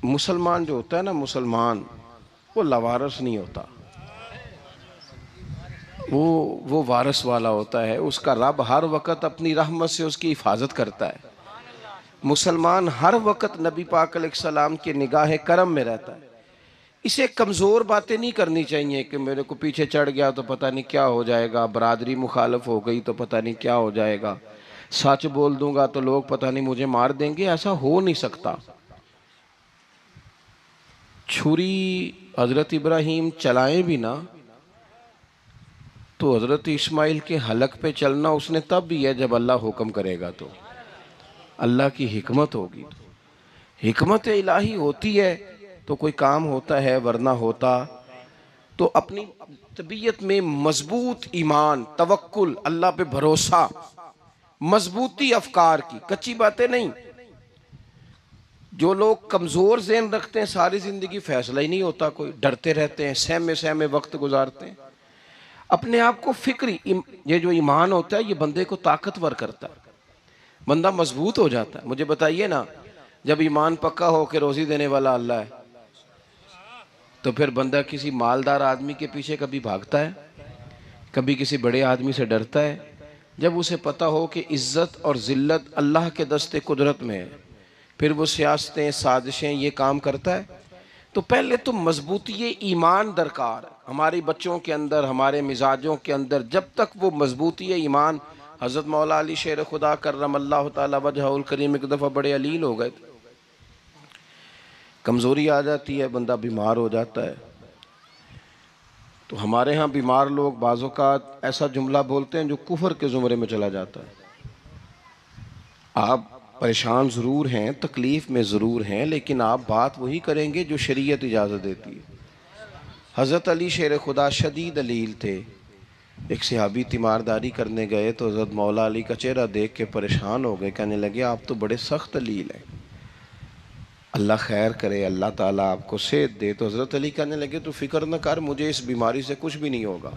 मुसलमान जो होता है ना, मुसलमान वो लवारस नहीं होता, वो वारस वाला होता है। उसका रब हर वक्त अपनी रहमत से उसकी हिफाजत करता है। मुसलमान हर वक्त नबी पाक अलैहिस्सलाम के निगाह करम में रहता है। इसे कमज़ोर बातें नहीं करनी चाहिए कि मेरे को पीछे चढ़ गया तो पता नहीं क्या हो जाएगा, बरादरी मुखालफ हो गई तो पता नहीं क्या हो जाएगा, सच बोल दूंगा तो लोग पता नहीं मुझे मार देंगे। ऐसा हो नहीं सकता। छुरी हज़रत इब्राहीम चलाए भी ना तो हज़रत इस्माइल के हलक पे चलना उसने तब भी है जब अल्लाह हुक्म करेगा, तो अल्लाह की हिकमत होगी। हिकमत इलाही होती है तो कोई काम होता है, वरना होता तो अपनी तबीयत में मजबूत ईमान, तवक्कुल, अल्लाह पे भरोसा, मजबूती अफकार की, कच्ची बातें नहीं। जो लोग कमज़ोर ज़हन रखते हैं सारी ज़िंदगी फैसला ही नहीं होता, कोई डरते रहते हैं, सहमे सहमे वक्त गुजारते हैं। अपने आप को फिक्री, ये जो ईमान होता है ये बंदे को ताकतवर करता है, बंदा मजबूत हो जाता है। मुझे बताइए ना, जब ईमान पक्का हो कि रोज़ी देने वाला अल्लाह है, तो फिर बंदा किसी मालदार आदमी के पीछे कभी भागता है, कभी किसी बड़े आदमी से डरता है? जब उसे पता हो कि इज़्ज़त और ज़िल्लत अल्लाह के दस्ते कुदरत में है, फिर वो सियासतें, साजिशें ये काम करता है। तो पहले तो मजबूती ईमान दरकार है हमारे बच्चों के अंदर, हमारे मिजाजों के अंदर। जब तक वो मजबूती ईमान, हज़रत मौला अली शेर खुदा करमल्लाहु ताला वजहुल करीम एक दफ़ा बड़े अलील हो गए थे, कमज़ोरी आ जाती है, बंदा बीमार हो जाता है। तो हमारे यहाँ बीमार लोग बाज़ौक़ात ऐसा जुमला बोलते हैं जो कुफर के ज़ुमरे में चला जाता है। आप परेशान ज़रूर हैं, तकलीफ़ में ज़रूर हैं, लेकिन आप बात वही करेंगे जो शरीयत इजाज़त देती है। हज़रत अली शेर खुदा शदीद अलील थे। एक सहाबी तीमारदारी करने गए तो हज़रत मौला अली का चेहरा देख के परेशान हो गए, कहने लगे आप तो बड़े सख्त अलील हैं, अल्लाह खैर करे, अल्लाह ताला आपको सेहत दे। तो हज़रत अली कहने लगे तो फ़िक्र न कर, मुझे इस बीमारी से कुछ भी नहीं होगा।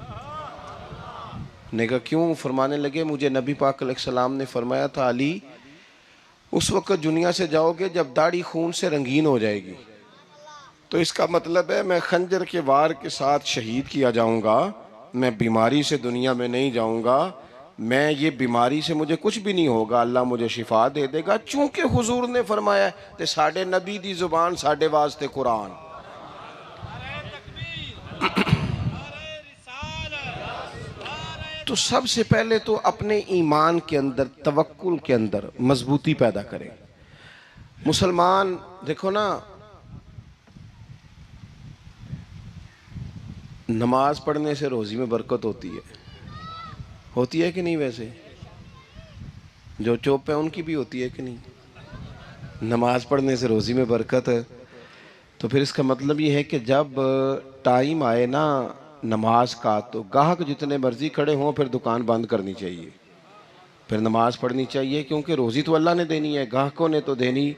ने कहा क्यों? फरमाने लगे मुझे नबी पाक अलैहिस्सलाम ने फरमाया था अली, उस वक्त दुनिया से जाओगे जब दाढ़ी खून से रंगीन हो जाएगी, तो इसका मतलब है मैं खंजर के वार के साथ शहीद किया जाऊंगा, मैं बीमारी से दुनिया में नहीं जाऊंगा, मैं ये बीमारी से मुझे कुछ भी नहीं होगा, अल्लाह मुझे शिफा दे देगा। चूंकि हुजूर ने फरमाया ते साडे नबी दी जुबान साडे वास्ते कुरान। तो सबसे पहले तो अपने ईमान के अंदर, तवक्कुल के अंदर मजबूती पैदा करें। मुसलमान देखो ना, नमाज पढ़ने से रोज़ी में बरकत होती है कि नहीं? वैसे जो चुप है उनकी भी होती है कि नहीं? नमाज पढ़ने से रोज़ी में बरकत है, तो फिर इसका मतलब ये है कि जब टाइम आए ना नमाज का, तो गाहक जितने मर्जी खड़े हों फिर दुकान बंद करनी चाहिए, फिर नमाज पढ़नी चाहिए, क्योंकि रोज़ी तो अल्लाह ने देनी है, गाहकों ने तो देनी।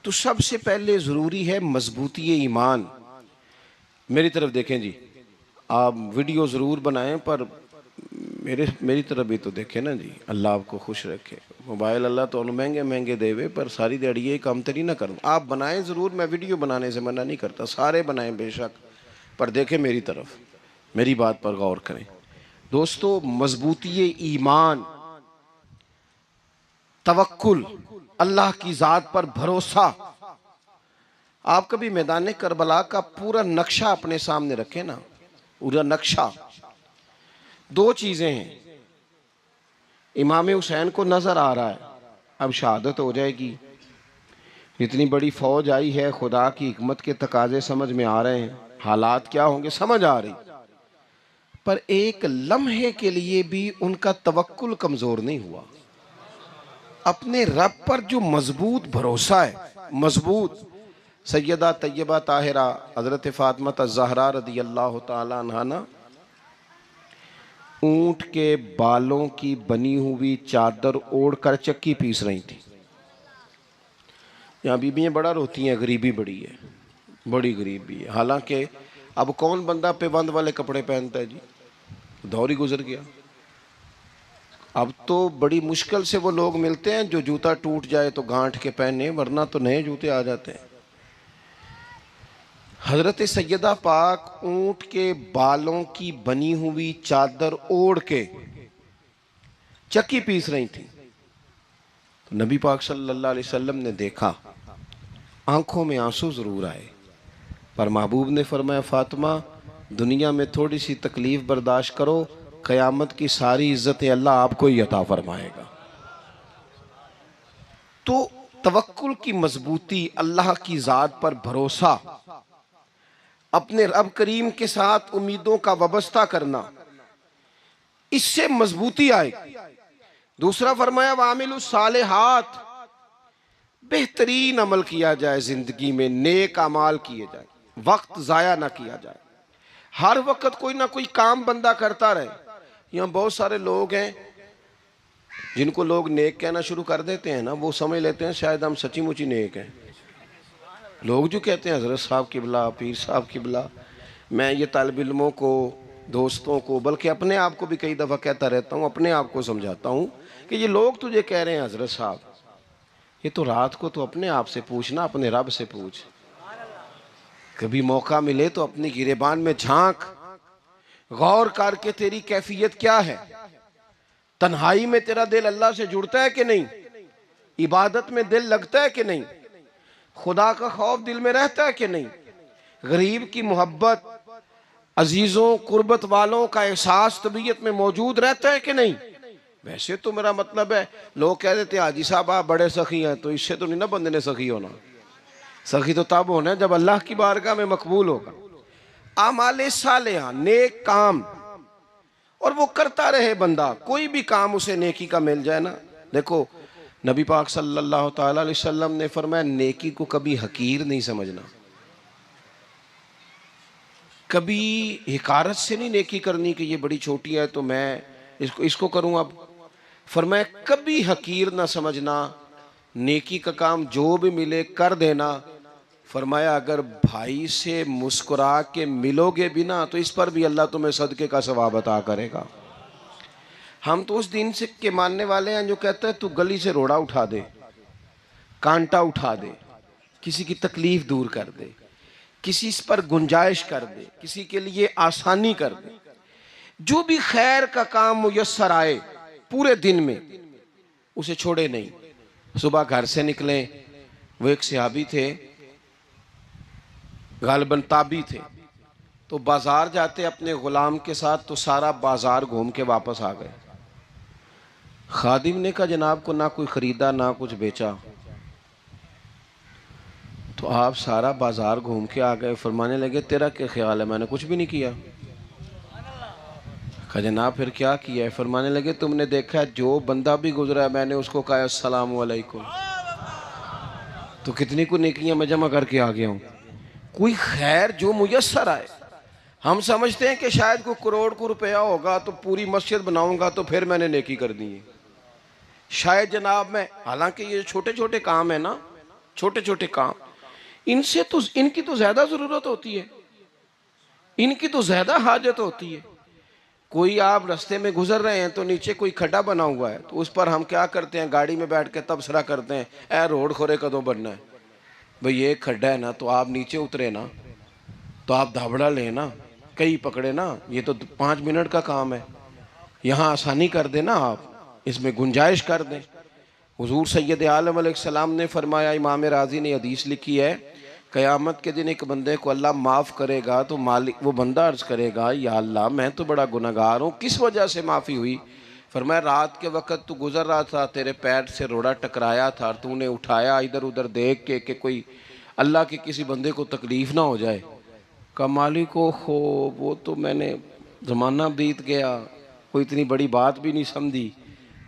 तो सबसे पहले ज़रूरी है मजबूती ईमान। मेरी तरफ देखें जी, आप वीडियो ज़रूर बनाएं पर मेरी तरफ भी तो देखें ना जी, अल्लाह आपको खुश रखे। मोबाइल अल्लाह तो महंगे महंगे देवे, पर सारी दिहाड़ी ये काम तरी ना करूँ। आप बनाएं ज़रूर, मैं वीडियो बनाने से मना नहीं करता, सारे बनाएं बेशक, पर देखें मेरी तरफ, मेरी बात पर गौर करें। दोस्तों, मजबूती ईमान, तवक्कुल, अल्लाह की ज़ात पर भरोसा। आप कभी मैदान करबला का पूरा नक्शा अपने सामने रखें ना, पूरा नक्शा। दो चीज़ें हैं, इमाम हुसैन को नज़र आ रहा है अब शहादत हो जाएगी, इतनी बड़ी फ़ौज आई है, खुदा की हिकमत के तकाजे समझ में आ रहे हैं, हालात क्या होंगे समझ आ रही, पर एक लम्हे के लिए भी उनका तवक्कुल कमज़ोर नहीं हुआ। अपने रब पर जो मजबूत भरोसा है, मजबूत। सैयदा तैयबा ताहिरा हज़रत फ़ातिमा ज़हरा रज़ी अल्लाह ताला अन्हा ना ऊँट के बालों की बनी हुई चादर ओढ़ कर चक्की पीस रही थी। यहाँ बीबियाँ बड़ा रोती हैं, गरीबी बड़ी है, बड़ी गरीबी है। हालांकि अब कौन बंदा पेबंद वाले कपड़े पहनता है जी, दौर ही गुजर गया। अब तो बड़ी मुश्किल से वो लोग मिलते हैं जो जूता टूट जाए तो गांठ के पहने, वरना तो नए जूते आ जाते हैं। हजरत सैयदा पाक ऊंट के बालों की बनी हुई चादर ओढ़ के चक्की पीस रही थी। तो नबी पाक सल्लल्लाहु अलैहि वसल्लम ने देखा, आंखों में आंसू जरूर आए, पर महबूब ने फरमाया, फातिमा दुनिया में थोड़ी सी तकलीफ बर्दाश्त करो, क़यामत की सारी इज्जतें अल्लाह आपको ही अता फरमाएगा। तो तवक्कुल की मजबूती, अल्लाह की ज़ात पर भरोसा, अपने रब करीम के साथ उम्मीदों का वाबस्ता करना, इससे मजबूती आएगी। दूसरा फरमाया, वामिलुस सालिहात, बेहतरीन अमल किया जाए, जिंदगी में नेक अमाल किए जाए, वक्त ज़ाया ना किया जाए। हर वक्त कोई ना कोई काम बंदा करता रहे। यहाँ बहुत सारे लोग हैं जिनको लोग नेक कहना शुरू कर देते हैं ना, वो समझ लेते हैं शायद हम सच्ची मुची नेक हैं। लोग जो कहते हैं हजरत साहब किबला, पीर साहब किबला, मैं ये तालिब इल्मों को, दोस्तों को, बल्कि अपने आप को भी कई दफ़ा कहता रहता हूँ, अपने आप को समझाता हूँ कि ये लोग तुझे कह रहे हैं हजरत साहब, ये तो रात को तो अपने आप से पूछना, अपने रब से पूछ। कभी मौका मिले तो अपनी गिरेबान में झांक, गौर करके तेरी कैफियत क्या है, तन्हाई में तेरा दिल अल्लाह से जुड़ता है कि नहीं, इबादत में दिल लगता है कि नहीं, खुदा का खौफ दिल में रहता है कि नहीं, गरीब की मोहब्बत, अजीजों कुर्बत वालों का एहसास तबीयत में मौजूद रहता है कि नहीं। वैसे तो मेरा मतलब है, लोग कह देते हैं हाजी साहब आप बड़े सखी हैं, तो इससे तो नहीं ना बंदे ने सखी होना। सखी तो तब होना है जब अल्लाह की बारगाह में मकबूल होगा। आमाले सालेहा, नेक काम, और वो करता रहे बंदा, कोई भी काम उसे नेकी का मिल जाए ना। देखो नबी पाक सल्लल्लाहु ताला अलैहि वसल्लम ने फरमाया, नेकी को कभी हकीर नहीं समझना, कभी हिकारत से नहीं नेकी करनी कि ये बड़ी छोटी है तो मैं इसको करूँ। अब फरमाया कभी हकीर ना समझना, नेकी का काम जो भी मिले कर देना। फरमाया अगर भाई से मुस्कुरा के मिलोगे भी ना, तो इस पर भी अल्लाह तुम्हें सदके का सवाब अता करेगा। हम तो उस दिन से के मानने वाले हैं जो कहते हैं तू गली से रोड़ा उठा दे, कांटा उठा दे, किसी की तकलीफ दूर कर दे, किसी इस पर गुंजाइश कर दे, किसी के लिए आसानी कर दे, जो भी खैर का काम मुयस्सर आए पूरे दिन में उसे छोड़े नहीं। सुबह घर से निकले, वो एक सहाबी थे, गालिबन ताबी थे, तो बाजार जाते अपने गुलाम के साथ, तो सारा बाजार घूम के वापस आ गए। खादिम ने कहा जनाब को ना कोई खरीदा ना कुछ बेचा, तो आप सारा बाजार घूम के आ गए। फरमाने लगे तेरा क्या ख्याल है, मैंने कुछ भी नहीं किया। कहा जनाब फिर क्या किया है। फरमाने लगे तुमने देखा है जो बंदा भी गुजरा है मैंने उसको कहा अस्सलाम वालेकुम, तो कितनी को नेकियां मैं जमा करके आ गया हूँ। कोई खैर जो मुयस्सर आए, हम समझते हैं कि शायद कोई करोड़ को रुपया होगा तो पूरी मस्जिद बनाऊंगा तो फिर मैंने नेकी कर दी है। शायद जनाब मैं, हालांकि ये छोटे छोटे काम है ना, छोटे छोटे काम, इनसे तो इनकी तो ज्यादा जरूरत होती है, इनकी तो ज्यादा हाजत होती है। कोई आप रास्ते में गुजर रहे हैं तो नीचे कोई खड्डा बना हुआ है, तो उस पर हम क्या करते हैं, गाड़ी में बैठ के तबसरा करते हैं, ए रोड खोरे कदों बनना है भाई, ये खड्डा है ना, तो आप नीचे उतरे ना, तो आप धाबड़ा लें ना, कई पकड़े ना, ये तो 5 मिनट का काम है, यहाँ आसानी कर देना, आप इसमें गुंजाइश कर दें। हुजूर सैयद आलम अलैहिस्सलाम ने फरमाया, इमाम राजी ने हदीस लिखी है, क़यामत के दिन एक बंदे को अल्लाह माफ़ करेगा तो मालिक, वो बंदा अर्ज़ करेगा या अल्लाह मैं तो बड़ा गुनहगार हूँ, किस वजह से माफ़ी हुई। फरमाया रात के वक़्त तू गुज़र रहा था, तेरे पैर से रोड़ा टकराया था, तूने उठाया इधर उधर देख के कि कोई अल्लाह के किसी बंदे को तकलीफ़ ना हो जाए। का मालिक हो वो तो मैंने ज़माना बीत गया, कोई इतनी बड़ी बात भी नहीं समझी।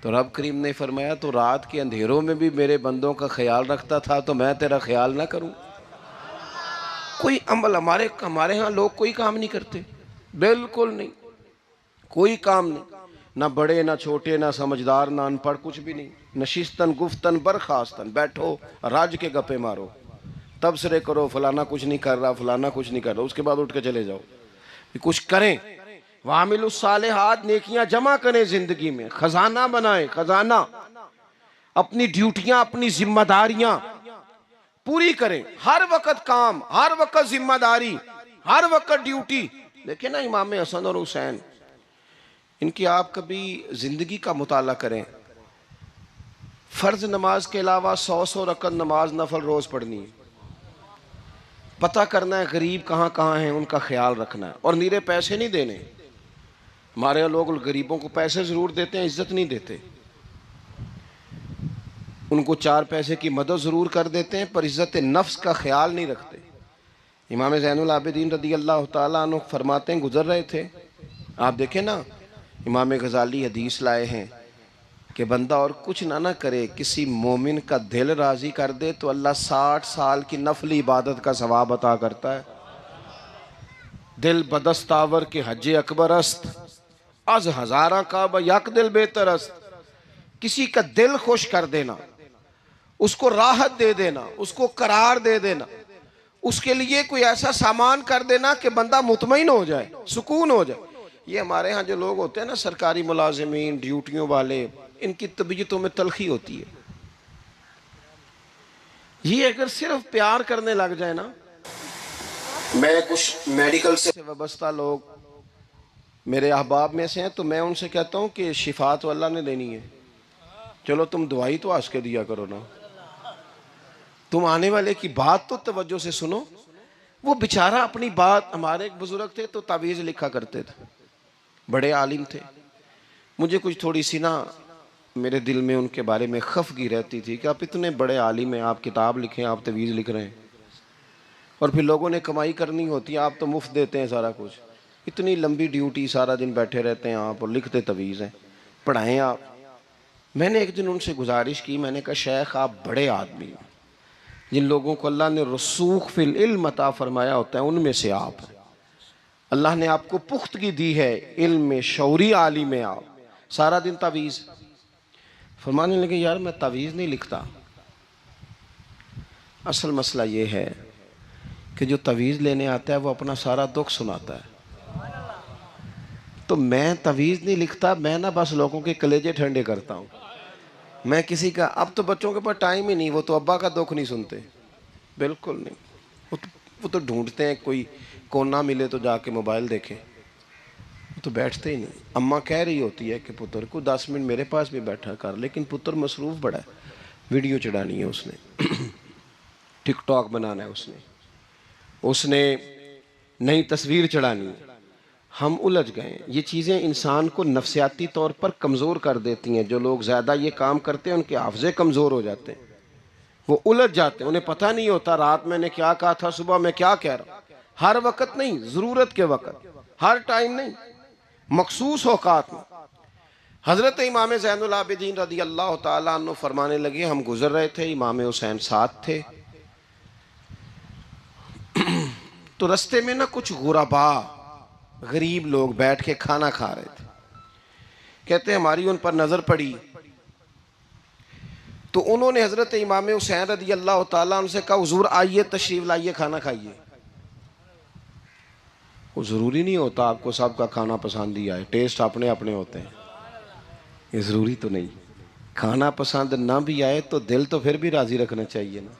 तो रब करीम ने फरमाया तो रात के अंधेरों में भी मेरे बंदों का ख्याल रखता था, तो मैं तेरा ख्याल ना करूं। कोई अमल हमारे यहाँ लोग कोई काम नहीं करते, बिल्कुल नहीं, कोई काम नहीं, ना बड़े ना छोटे ना समझदार ना अनपढ़, कुछ भी नहीं। नशिस्तन गुफ्तन बरखास्तन, बैठो राज के गप्पे मारो, तबसरे करो, फलाना कुछ नहीं कर रहा, फलाना कुछ नहीं कर रहा, उसके बाद उठ के चले जाओ। कुछ करें, वामिलुस सालिहात, नेकियां जमा करें जिंदगी में, खजाना बनाएं, खजाना, अपनी ड्यूटियां अपनी जिम्मेदारियां पूरी करें, हर वक्त काम, हर वक्त जिम्मेदारी, हर वक्त ड्यूटी। देखिए ना इमाम हसन और हुसैन, इनकी आप कभी जिंदगी का मुताला करें, फर्ज नमाज के अलावा 100 रकत नमाज नफल रोज पढ़नी है, पता करना है गरीब कहाँ कहाँ हैं, उनका ख्याल रखना है, और नीरे पैसे नहीं देने। हमारे यहाँ लोग गरीबों को पैसे ज़रूर देते हैं, इज्जत नहीं देते। उनको 4 पैसे की मदद ज़रूर कर देते हैं, पर इज़्ज़त नफ्स का ख्याल नहीं रखते। इमाम ज़ैनुल आबिदीन रदी अल्लाह ताला अन्हु फरमाते हैं, गुज़र रहे थे, आप देखें ना, इमाम गज़ाली हदीस लाए हैं कि बंदा और कुछ ना करे, किसी मोमिन का दिल राज़ी कर दे तो अल्लाह 60 साल की नफली इबादत का सवाब अता करता है। दिल बदस्तावर के हज अकबर अस्त, अज हज़ारा का यक दिल बेहतर अस्त। किसी का दिल खुश कर देना, उसको राहत दे देना, उसको करार दे देना, उसके लिए कोई ऐसा सामान कर देना कि बंदा मुतमईन हो जाए, सुकून हो जाए। ये हमारे यहाँ जो लोग होते हैं ना, सरकारी मुलाजिमीन, ड्यूटियों वाले, इनकी तबीयतों में तलखी होती है। ये अगर सिर्फ प्यार करने लग जाए ना, मैं कुछ मेडिकल से वाबस्ता लोग मेरे अहबाब में से हैं, तो मैं उनसे कहता हूँ कि शिफा तो अल्लाह ने देनी है, चलो तुम दवाई तो हंस के दिया करो ना, तुम आने वाले की बात तो तवज्जो से सुनो। वो बेचारा अपनी बात, हमारे एक बुजुर्ग थे तो तावीज़ लिखा करते थे, बड़े आलिम थे। मुझे कुछ थोड़ी सी ना मेरे दिल में उनके बारे में खफगी रहती थी कि आप इतने बड़े आलिम हैं, आप किताब लिखें, आप तवीज़ लिख रहे हैं, और फिर लोगों ने कमाई करनी होती है, आप तो मुफ्त देते हैं सारा कुछ। इतनी लंबी ड्यूटी, सारा दिन बैठे रहते हैं आप और लिखते तवीज़ हैं, पढ़ाएं आप। मैंने एक दिन उनसे गुजारिश की, मैंने कहा शेख आप बड़े आदमी हैं, जिन लोगों को अल्लाह ने रसूख फिल इल्म अता फरमाया होता है उनमें से आप हैं। अल्लाह ने आपको पुख्तगी दी है, इल्म में शौरी आलिम में, आप सारा दिन तावीज़। फरमाने लगे यार मैं तावीज़ नहीं लिखता, असल मसला ये है कि जो तावीज़ लेने आता है वो अपना सारा दुख सुनाता है, तो मैं तावीज़ नहीं लिखता, मैं ना बस लोगों के कलेजे ठंडे करता हूँ। मैं किसी का, अब तो बच्चों के पास टाइम ही नहीं, वो तो अब्बा का दुख नहीं सुनते, बिल्कुल नहीं। वो तो ढूंढते हैं कोई कोना मिले तो जाके मोबाइल देखें, वो तो बैठते ही नहीं। अम्मा कह रही होती है कि पुत्र को 10 मिनट मेरे पास भी बैठा कर, लेकिन पुत्र मसरूफ़ बड़ा है, वीडियो चढ़ानी है उसने, टिकटॉक बनाना है उसने नई तस्वीर चढ़ानी है। हम उलझ गए। ये चीज़ें इंसान को नफसियाती तौर पर कमज़ोर कर देती हैं। जो लोग ज़्यादा ये काम करते हैं उनके हाफ़ज़े कमज़ोर हो जाते हैं, वो उलझ जाते हैं, उन्हें पता नहीं होता रात मैंने क्या कहा था, सुबह मैं क्या कह रहा हूँ। हर वक्त नहीं, ज़रूरत के वक्त, हर टाइम नहीं, मखसूस औकात में। हज़रत इमाम ज़ैनुल आबिदीन रदी अल्लाह ताला अन्हु फरमाने लगे, हम गुजर रहे थे, इमाम हुसैन साथ थे, तो रस्ते में ना कुछ गुरबा, गरीब लोग बैठ के खाना खा रहे थे। कहते हमारी उन पर नज़र पड़ी तो उन्होंने हज़रत इमाम हुसैन रदी अल्लाह ताला उनसे कहा, हुजूर आइए तशरीफ़ लाइए, खाना खाइए। वो ज़रूरी नहीं होता आपको सबका खाना पसंद ही आए, टेस्ट अपने अपने होते हैं, ये ज़रूरी तो नहीं। खाना पसंद ना भी आए तो दिल तो फिर भी राज़ी रखना चाहिए ना।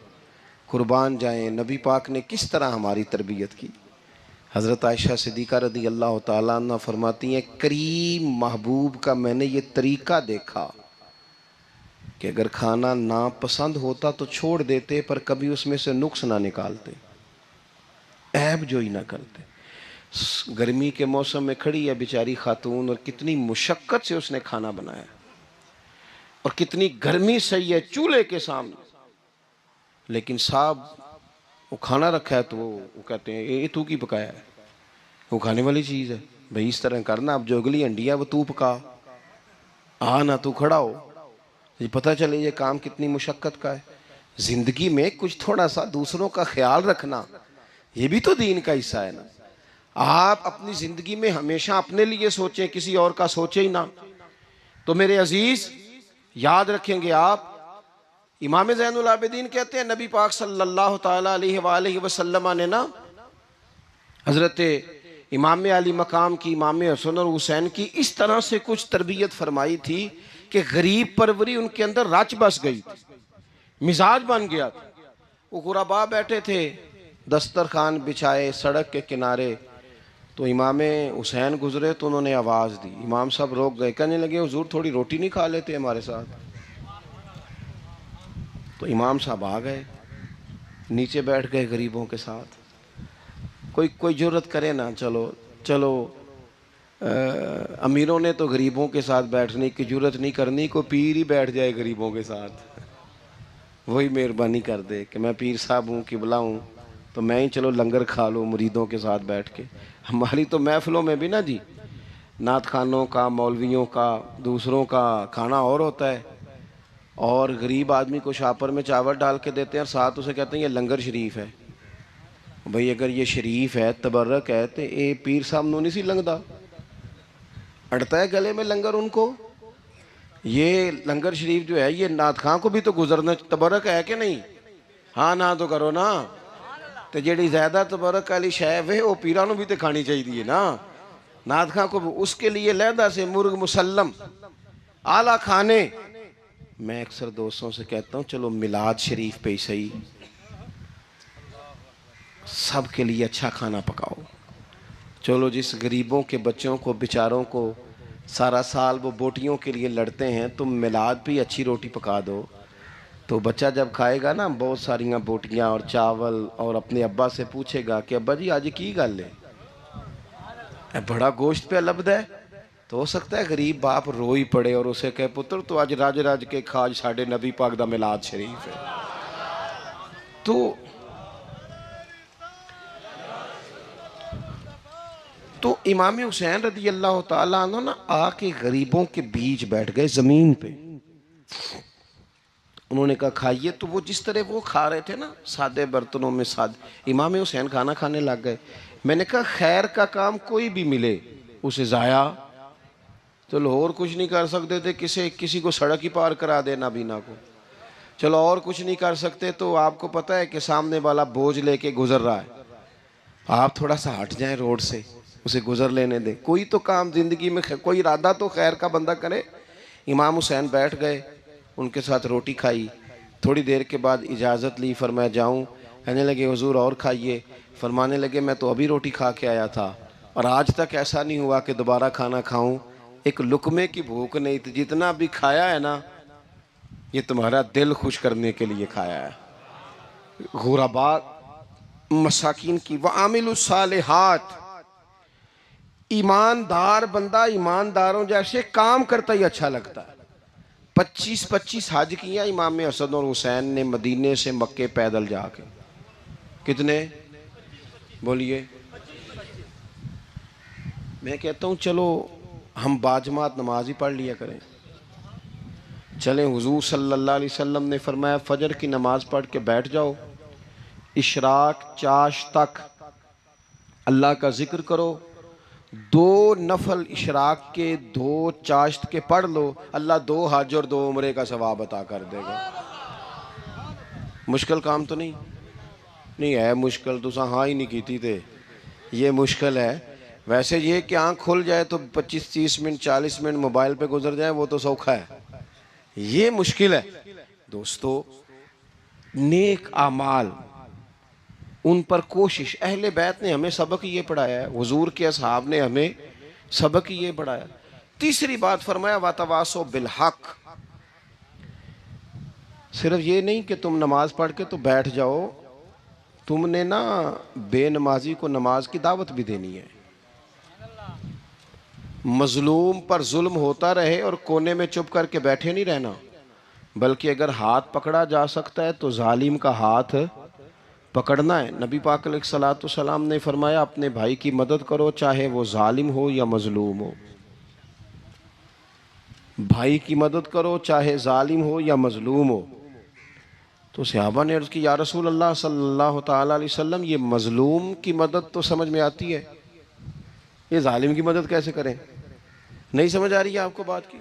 कुर्बान जाएं, नबी पाक ने किस तरह हमारी तरबियत की। हज़रत आयशा सिद्दीक़ा रदी अल्लाह ताला अन्हा फरमाती हैं, करीम महबूब का मैंने ये तरीक़ा देखा कि अगर खाना ना पसंद होता तो छोड़ देते, पर कभी उसमें से नुक्स ना निकालते, ऐब जो ही ना करते। गर्मी के मौसम में खड़ी है बेचारी खातून, और कितनी मुशक्क़त से उसने खाना बनाया, और कितनी गर्मी सही है चूल्हे के सामने, लेकिन साहब वो खाना रखा है तो वो कहते हैं ये तू की पकाया है, वो खाने वाली चीज़ है भाई, इस तरह करना, अब जो अगली हंडी है वो तू पका, आ ना तू खड़ा हो। ये पता चले ये काम कितनी मुशक्क़त का है। ज़िंदगी में कुछ थोड़ा सा दूसरों का ख्याल रखना, ये भी तो दीन का हिस्सा है ना। आप अपनी ज़िंदगी में हमेशा अपने लिए सोचें, किसी और का सोचें ही ना। तो मेरे अजीज़ याद रखेंगे आप, इमाम ज़ैनुल आबिदीन कहते हैं नबी पाक सल्लल्लाहु ताला अलैहि वसल्लम ने ना हज़रत इमाम अली मकाम की, इमाम हसन और हुसैन की इस तरह से कुछ तरबियत फरमाई थी कि गरीब परवरी उनके अंदर रच बस गई थी, मिजाज बन गया था। वो गुरबा बैठे थे दस्तरखान बिछाए सड़क के किनारे, तो इमाम हुसैन गुजरे तो उन्होंने आवाज़ दी। इमाम साहब रोक गए, कहने लगे हुजूर थोड़ी रोटी नहीं खा लेते हमारे साथ? तो इमाम साहब आ गए, नीचे बैठ गए गरीबों के साथ। कोई जुर्रत करे ना, चलो चलो अमीरों ने तो गरीबों के साथ बैठने की जुर्रत नहीं करनी, कोई पीर ही बैठ जाए गरीबों के साथ, वही मेहरबानी कर दे कि मैं पीर साहब हूँ, किबला हूँ, तो मैं ही चलो लंगर खा लूँ मुरीदों के साथ बैठ के। हमारी तो महफिलों में भी ना जी, नात खानों का, मौलवियों का, दूसरों का खाना और होता है, और गरीब आदमी को शापर में चावल डाल के देते हैं और साथ उसे कहते हैं ये लंगर शरीफ है। भाई अगर ये शरीफ है, तबर्रक है, तो ये पीर साहब नू नहीं सी लंघदा, अड़ता है गले में लंगर उनको। ये लंगर शरीफ जो है ये नात खां को भी तो गुजरना, तबर्रक है कि नहीं? हाँ ना तो करो ना। तो जी ज्यादा तबर्रक वाली शै वे वो पीरा भी तो खानी चाहिए ना, नात खां को भी। उसके लिए लहदा से मुर्ग मुसल्लम आला खाने। मैं अक्सर दोस्तों से कहता हूँ चलो मिलाद शरीफ पे ही सही सबके लिए अच्छा खाना पकाओ। चलो जिस गरीबों के बच्चों को बेचारों को सारा साल वो बोटियों के लिए लड़ते हैं, तुम मिलाद भी अच्छी रोटी पका दो, तो बच्चा जब खाएगा ना बहुत सारियां बोटियां और चावल, और अपने अब्बा से पूछेगा कि अब्बा जी आज की गल है, बड़ा गोश्त पे लब्ध है। तो हो सकता है गरीब बाप रो ही पड़े और उसे कहे पुत्र तो आज राज राज के खाज साढ़े नबी पाक दा मिलाद शरीफ है। तो इमाम हुसैन रदी अल्लाह ताला अन्हु ना आके गरीबों के बीच बैठ गए जमीन पे। उन्होंने कहा खाइए। तो वो जिस तरह वो खा रहे थे ना सादे बर्तनों में, सादे, इमाम हुसैन खाना खाने लग गए। मैंने कहा खैर का काम कोई भी मिले उसे ज़ाया, चलो और कुछ नहीं कर सकते थे, किसी को सड़क ही पार करा देना बीना को, चलो और कुछ नहीं कर सकते, तो आपको पता है कि सामने वाला बोझ लेके गुजर रहा है, आप थोड़ा सा हट जाएं रोड से, उसे गुजर लेने दें। कोई तो काम ज़िंदगी में, कोई इरादा तो खैर का बंदा करे। इमाम हुसैन बैठ गए, उनके साथ रोटी खाई। थोड़ी देर के बाद इजाज़त ली, फरमाया जाऊं? कहने लगे हुजूर और खाइए। फरमाने लगे मैं तो अभी रोटी खा के आया था और आज तक ऐसा नहीं हुआ कि दोबारा खाना खाऊं। एक लुकमे की भूख नहीं थी, जितना भी खाया है ना ये तुम्हारा दिल खुश करने के लिए खाया है। गुरबा मसाकिन की व आमिलुस सालिहात, ईमानदार बंदा ईमानदारों जैसे काम करता ही अच्छा लगता है। 25-25 हज किया इमाम हसन और हुसैन ने मदीने से मक्के पैदल जाके। कितने बोलिए? मैं कहता हूँ चलो हम बाजमात नमाज ही पढ़ लिया करें। चलें, हुजूर सल्लल्लाहु अलैहि वसल्लम ने फरमाया फजर की नमाज पढ़ के बैठ जाओ, इशराक चाश तक अल्लाह का जिक्र करो, 2 नफल इशराक के 2 चाश्त के पढ़ लो, अल्लाह 2 हज और 2 उम्रे का सवाब अता कर देगा। मुश्किल काम तो नहीं है। मुश्किल तुसा हाँ ही नहीं की थे, ये मुश्किल है। वैसे ये कि आँख खुल जाए तो 25-30 मिनट 40 मिनट मोबाइल पे गुजर जाए वो तो सौखा है, ये मुश्किल है। दोस्तों नेक आमाल उन पर कोशिश, अहले बैत ने हमें सबक ये पढ़ाया है, हुजूर के असहाब ने हमें सबक ये पढ़ाया। तीसरी बात फरमाया वातवासो बिल हक। सिर्फ ये नहीं कि तुम नमाज पढ़ के तो बैठ जाओ, तुमने ना बेनमाजी को नमाज की दावत भी देनी है। मजलूम पर जुल्म होता रहे और कोने में चुप करके बैठे नहीं रहना, बल्कि अगर हाथ पकड़ा जा सकता है तो जालिम का हाथ पकड़ना है। नबी पाक अलैहिस्सलातु वस्सलाम ने फरमाया अपने भाई की मदद करो चाहे वो जालिम हो या मजलूम हो। भाई की मदद करो चाहे जालिम हो या मजलूम हो। तो सहाबा ने अर्ज़ की या रसूल अल्लाह सल्लल्लाहु तआला अलैहि वसल्लम ये मजलूम की मदद तो समझ में आती है, ये जालिम की मदद कैसे करें? नहीं समझ आ रही है आपको बात की?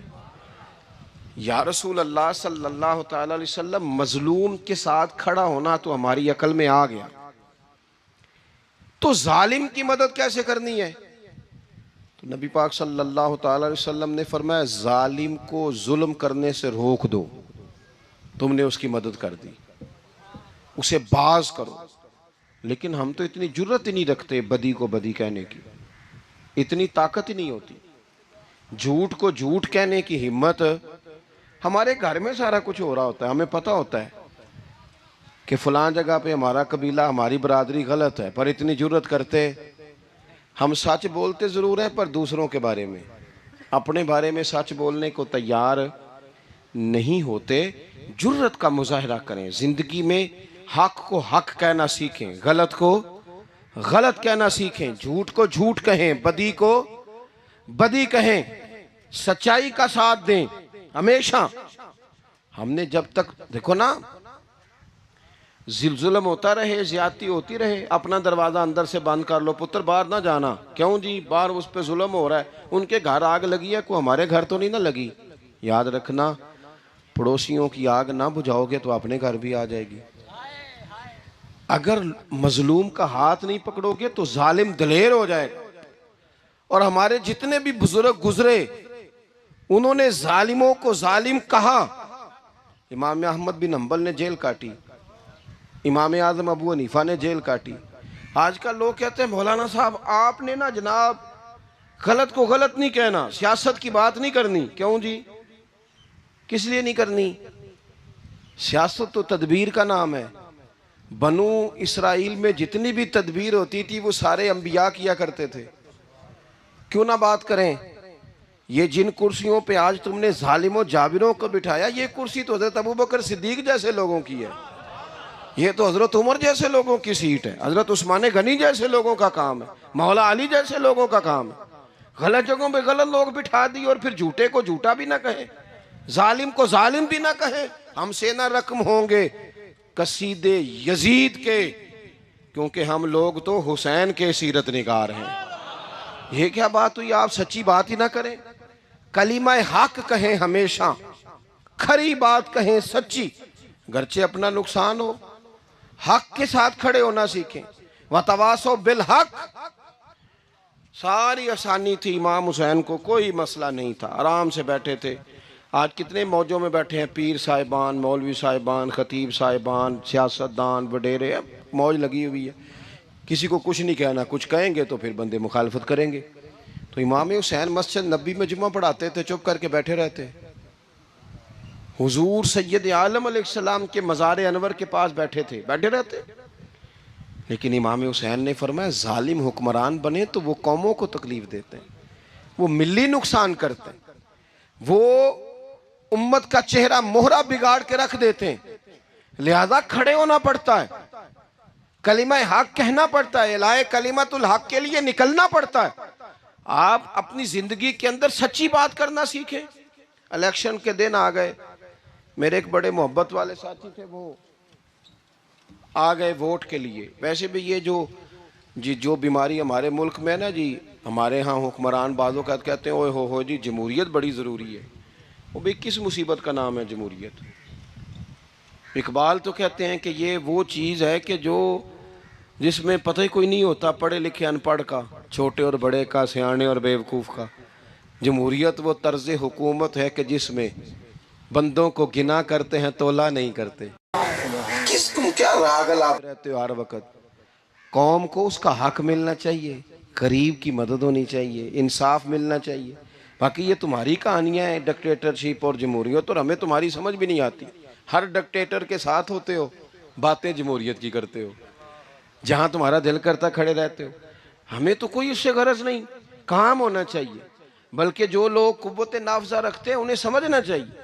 या रसूल अल्लाह सल्लल्लाहु तआला अलैहि वसल्लम मजलूम के साथ खड़ा होना तो हमारी अकल में आ गया, तो जालिम की मदद कैसे करनी है? तो नबी पाक सल्लल्लाहु तआला अलैहि वसल्लम ने फरमाया जालिम को जुल्म करने से रोक दो, तुमने उसकी मदद कर दी। उसे बाज करो। लेकिन हम तो इतनी जुर्रत ही नहीं रखते बदी को बदी कहने की, इतनी ताकत ही नहीं होती। झूठ को झूठ कहने की हिम्मत, हमारे घर में सारा कुछ हो रहा होता है, हमें पता होता है कि फलां जगह पे हमारा कबीला, हमारी बरादरी गलत है, पर इतनी जुर्रत करते। हम सच बोलते ज़रूर हैं पर दूसरों के बारे में, अपने बारे में सच बोलने को तैयार नहीं होते। जुर्रत का मुजाहरा करें ज़िंदगी में, हक को हक कहना सीखें, गलत को गलत कहना सीखें, झूठ को झूठ कहें, बदी को बदी कहें, सच्चाई का साथ दें हमेशा। हमने जब तक देखो ना, जुल्म होता रहे, ज्यादती होती रहे, अपना दरवाजा अंदर से बंद कर लो, पुत्र बाहर ना जाना। क्यों जी? बाहर उस पे जुल्म हो रहा है, उनके घर आग लगी है, को हमारे घर तो नहीं ना लगी। याद रखना, पड़ोसियों की आग ना बुझाओगे तो अपने घर भी आ जाएगी। अगर मजलूम का हाथ नहीं पकड़ोगे तो जालिम दलेर हो जाएगा। और हमारे जितने भी बुजुर्ग गुजरे, उन्होंने जालिमों को जालिम कहा। इमाम अहमद बिन हंबल ने जेल काटी, इमाम आजम अबू हनीफा ने जेल काटी। आजकल लोग कहते हैं मौलाना साहब आपने ना जनाब गलत को गलत नहीं कहना, सियासत की बात नहीं करनी। क्यों जी? किस लिए नहीं करनी? सियासत तो तदबीर का नाम है। बनु इसराइल में जितनी भी तदबीर होती थी वो सारे अंबिया किया करते थे। क्यों ना बात करें? ये जिन कुर्सियों पे आज तुमने जालिमों जाबिरों को बिठाया, ये कुर्सी तो हजरत अबू बकर सिद्दीक जैसे लोगों की है, ये तो हजरत उमर जैसे लोगों की सीट है, हजरत उस्मान गनी जैसे लोगों का काम है, मौला अली जैसे लोगों का काम है। गलत जगहों पे गलत लोग बिठा दिए और फिर झूठे को झूठा भी ना कहे, जालिम को जालिम भी ना कहे। हमसे ना रकम होंगे कसीदे यजीद के, क्योंकि हम लोग तो हुसैन के सीरत निगार हैं। ये क्या बात हुई? आप सच्ची बात ही ना करें, कलीमा हक कहें हमेशा, खरी बात कहें सच्ची, गरचे अपना नुकसान हो, हक के साथ खड़े होना सीखें। वतवासो बिल हक, सारी आसानी थी। इमाम हुसैन को कोई मसला नहीं था, आराम से बैठे थे। आज कितने मौजों में बैठे हैं, पीर साहिबान, मौलवी साहिबान, खतीब साहिबान, सियासतदान, वडेरे, मौज लगी हुई है। किसी को कुछ नहीं कहना, कुछ कहेंगे तो फिर बंदे मुखालफत करेंगे। तो इमाम हुसैन मस्जिद नबी में जुम्मा पढ़ाते थे, चुप करके बैठे रहते। हुजूर सैयद आलम अलैहिस्सलाम के मज़ार अनवर के पास बैठे थे, बैठे रहते। लेकिन इमाम हुसैन ने फरमाया जालिम हुक्मरान बने तो वो कौमों को तकलीफ देते हैं, वो मिली नुकसान करते हैं, वो उम्मत का चेहरा मोहरा बिगाड़ के रख देते हैं। लिहाजा खड़े होना पड़ता है, कलिमा हक कहना पड़ता है, इलाए कलिमतुल हक के लिए निकलना पड़ता है। आप अपनी जिंदगी के अंदर सच्ची बात करना सीखें। इलेक्शन के दिन आ गए, मेरे एक बड़े मोहब्बत वाले साथी थे, वो आ गए वोट के लिए। वैसे भी ये जो बीमारी हमारे मुल्क में ना जी, हमारे यहाँ हुक्मरान बाज़ों का कहते हैं ओए हो जी जमहूरियत बड़ी ज़रूरी है। वो भी किस मुसीबत का नाम है जमहूरियत? इकबाल तो कहते हैं कि ये वो चीज़ है कि जो जिसमें पता ही कोई नहीं होता, पढ़े लिखे अनपढ़ का, छोटे और बड़े का, सियाने और बेवकूफ़ का। जमहूरियत वो तर्ज हुकूमत है कि जिसमें बंदों को गिना करते हैं, तोला नहीं करते। किस तुम क्या रागल आप रहते हो हर वक्त? कौम को उसका हक मिलना चाहिए, गरीब की मदद होनी चाहिए, इंसाफ मिलना चाहिए। बाकी ये तुम्हारी कहानियाँ हैं डिक्टेटरशिप और जमहूरियत, और हमें तुम्हारी समझ भी नहीं आती। हर डिक्टेटर के साथ होते हो, बातें जमहूरियत की करते हो, जहाँ तुम्हारा दिल करता खड़े रहते हो। हमें तो कोई उससे गरज नहीं, काम होना चाहिए। बल्कि जो लोग कुव्वत नाफजा रखते हैं उन्हें समझना चाहिए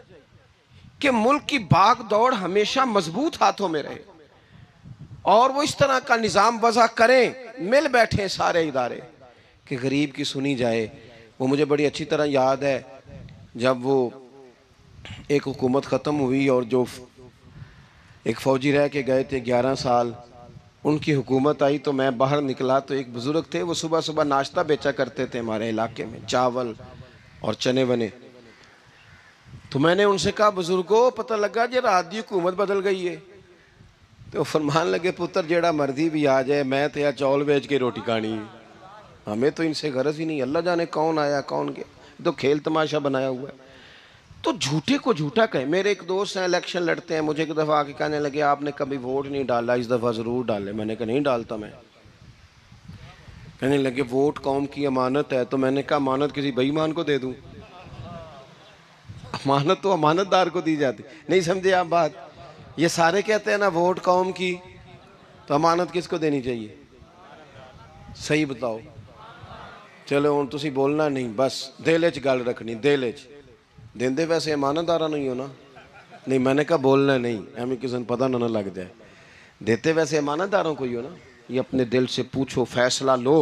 कि मुल्क की भाग दौड़ हमेशा मजबूत हाथों में रहे और वो इस तरह का निज़ाम वज़ा करें, मिल बैठे सारे इदारे कि गरीब की सुनी जाए। वो मुझे बड़ी अच्छी तरह याद है, जब वो एक हुकूमत ख़त्म हुई और जो एक फ़ौजी रह के गए थे 11 साल, उनकी हुकूमत आई तो मैं बाहर निकला तो एक बुज़ुर्ग थे, वो सुबह सुबह नाश्ता बेचा करते थे हमारे इलाके में, चावल और चने बने। तो मैंने उनसे कहा बुजुर्गो पता लगा जी रात की हुकूमत बदल गई है। तो फरमान लगे पुत्र जेड़ा मर्जी भी आ जाए, मैं तो यार चौल बेच के रोटी खानी है, हमें तो इनसे गरज ही नहीं। अल्लाह जाने कौन आया कौन गया, तो खेल तमाशा बनाया हुआ है। तो झूठे को झूठा कहे। मेरे एक दोस्त हैं इलेक्शन लड़ते हैं, मुझे एक दफ़ा आके कहने लगे आपने कभी वोट नहीं डाला, इस दफ़ा ज़रूर डाले। मैंने कहा नहीं डालता मैं। कहने लगे वोट कौम की अमानत है। तो मैंने कहा अमानत किसी बेईमान को दे दूं? अमानत तो अमानतदार को दी जाती। नहीं समझे आप बात? ये सारे कहते हैं ना वोट कौम की, तो अमानत किसको देनी चाहिए? सही बताओ। चलो हुण तुसीं बोलना नहीं, बस दिल च गल रखनी, दिल च। देंदे वैसे ईमानदारा नहीं हो ना? नहीं, मैंने कहा बोलना नहीं, एवं किसी को पता ना लग जाए। देते वैसे ईमानदारों को ही हो ना? ये अपने दिल से पूछो, फैसला लो,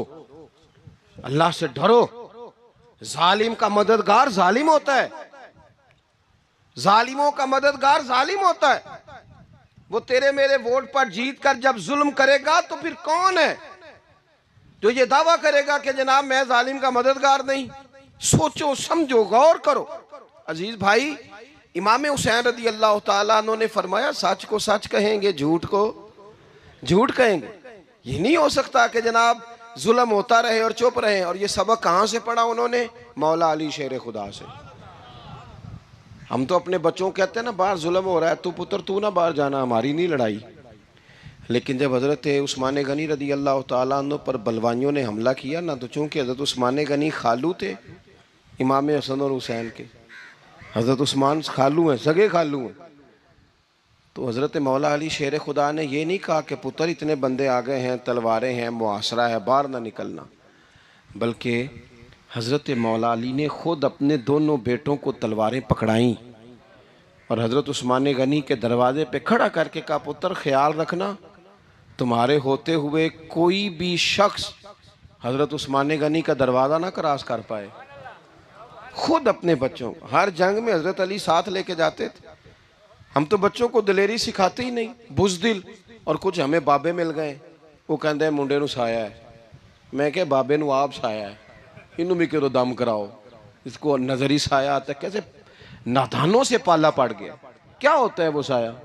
अल्लाह से डरो। जालिम का मददगार जालिम होता है, जालिमों का मददगार जालिम होता है। वो तेरे मेरे वोट पर जीत कर जब जुल्म करेगा तो फिर कौन है जो ये दावा करेगा कि जनाब मैं जालिम का मददगार नहीं? सोचो, समझो, गौर करो। अजीज भाई, इमाम हुसैन रदी अल्लाह ताला अन्हु ने फरमाया सच को सच कहेंगे, झूठ को झूठ कहेंगे। ये नहीं हो सकता कि जनाब जुल्म होता रहे और चुप रहे। और ये सबक कहाँ से पढ़ा उन्होंने? मौला अली शेर खुदा से। हम तो अपने बच्चों को कहते हैं ना बाहर जुल्म हो रहा है, तू पुत्र तू ना बाहर जाना, हमारी नहीं लड़ाई। लेकिन जब हज़रत उस्मान गनी रदी अल्लाह ताला अन्हु पर बलवाइयों ने हमला किया ना, तो चूँकि हज़रत उस्मान गनी खालू थे इमाम हसन और हुसैन के, हज़रत उस्मान खालू हैं, सगे खालू हैं, तो हज़रत मौला अली शेर खुदा ने ये नहीं कहा कि पुत्र इतने बंदे आ गए हैं, तलवारें हैं, मुआसरा है, बाहर ना निकलना। बल्कि हज़रत मौला अली ने ख़ुद अपने दोनों बेटों को तलवारें पकड़ाईं और हज़रत उस्मान गनी के दरवाज़े पे खड़ा करके कहा पुत्र ख्याल रखना तुम्हारे होते हुए कोई भी शख्स हज़रत उस्मान गनी का दरवाज़ा ना क्रॉस कर पाए। खुद अपने बच्चों को हर जंग में हज़रत अली साथ लेके जाते थे। हम तो बच्चों को दिलेरी सिखाते ही नहीं, बुज़दिल। और कुछ हमें बाबे मिल गए, वो कहते मुंडे नूं साया है। मैं क्या बाबे नूं आप साया है, इनू भी करो दम कराओ, इसको नजरी साया आता है। कैसे नादानों से पाला पड़ गया। क्या होता है वो साया?